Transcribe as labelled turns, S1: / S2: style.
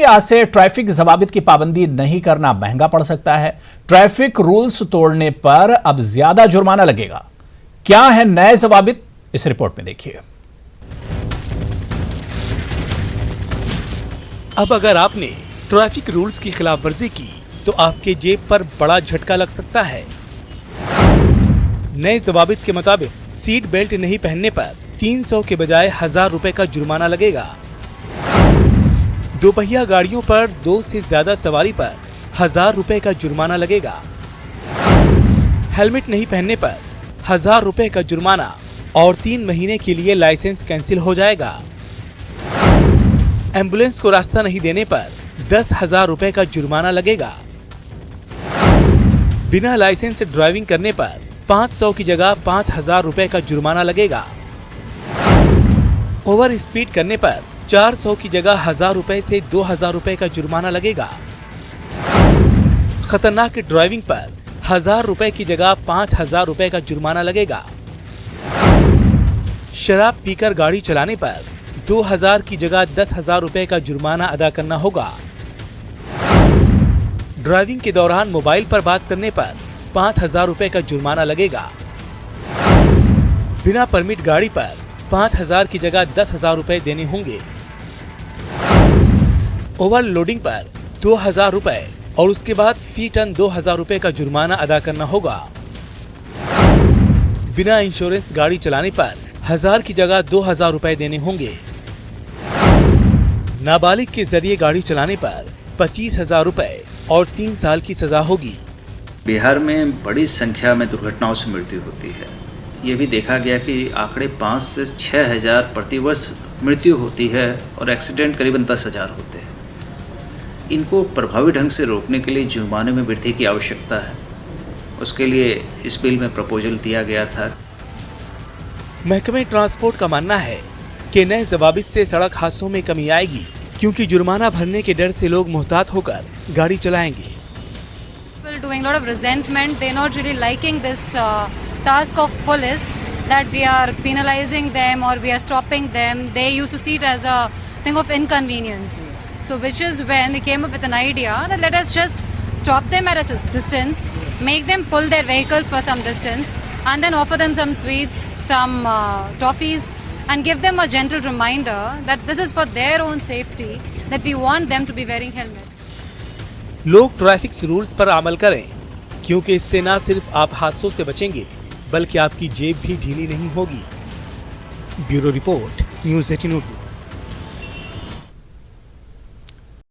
S1: आज से ट्रैफिक जवाबित की पाबंदी नहीं करना महंगा पड़ सकता है। ट्रैफिक रूल्स तोड़ने पर अब ज्यादा जुर्माना लगेगा। क्या है नए जवाबित, इस रिपोर्ट में देखिए।
S2: अब अगर आपने ट्रैफिक रूल्स की खिलाफवर्जी की तो आपके जेब पर बड़ा झटका लग सकता है। नए जवाबित के मुताबिक सीट बेल्ट नहीं पहनने पर 300 के बजाय 1000 रुपए का जुर्माना लगेगा। दोपहिया गाड़ियों पर 2 से ज्यादा सवारी पर 1000 रुपए का जुर्माना लगेगा। हेलमेट नहीं पहनने पर 1000 रुपए का जुर्माना और 3 महीने के लिए लाइसेंस कैंसिल हो जाएगा। एम्बुलेंस को रास्ता नहीं देने पर 10,000 रुपए का जुर्माना लगेगा। बिना लाइसेंस ड्राइविंग करने पर 500 की जगह 5,000 रुपए का जुर्माना लगेगा। ओवर स्पीड करने पर 400 की जगह 1000 रुपए से 2000 रुपए का जुर्माना लगेगा। खतरनाक ड्राइविंग पर 1000 रुपए की जगह 5000 रुपए का जुर्माना लगेगा। शराब पीकर गाड़ी चलाने पर 2000 की जगह 10,000 रुपए का जुर्माना अदा करना होगा। ड्राइविंग के दौरान मोबाइल पर बात करने पर 5,000 रुपए का जुर्माना लगेगा। बिना परमिट गाड़ी पर 5,000 की जगह 10,000 रुपए देने होंगे। ओवरलोडिंग पर 2,000 रुपए और उसके बाद फी टन 2,000 रुपए का जुर्माना अदा करना होगा। बिना इंश्योरेंस गाड़ी चलाने पर 1000 की जगह 2,000 रुपए देने होंगे। नाबालिग के जरिए गाड़ी चलाने पर 25,000 रुपए और 3 साल की सजा होगी।
S3: बिहार में बड़ी संख्या में दुर्घटनाओं से मृत्यु होती है। ये भी देखा गया कि आंकड़े 5 से 6,000 प्रतिवर्ष मृत्यु होती है और एक्सीडेंट करीबन 10,000 होते हैं। इनको प्रभावी ढंग से रोकने के लिए जुर्माने में वृद्धि की आवश्यकता है। उसके लिए इस बिल में प्रपोजल दिया गया था।
S2: महकमे ट्रांसपोर्ट का मानना है कि नए जवाबित से सड़क हादसों में कमी आएगी, क्योंकि जुर्माना भरने के डर से लोग मुहतात होकर गाड़ी चलाएंगे।
S4: Doing a lot of resentment, they're not really liking this task of police that we are penalizing them or we are stopping them. They used to see it as a thing of inconvenience. So which is when they came up with an idea that let us just stop them at a distance, make them pull their vehicles for some distance and then offer them some sweets, some toffees and give them a gentle reminder that this is for their own safety, that we want them to be wearing helmets.
S2: लोग traffic rules पर अमल करें, क्योंकि इससे न सिर्फ आप हादसों से बचेंगे बल्कि आपकी जेब भी ढीली नहीं होगी। Bureau report, news 18 Urdu.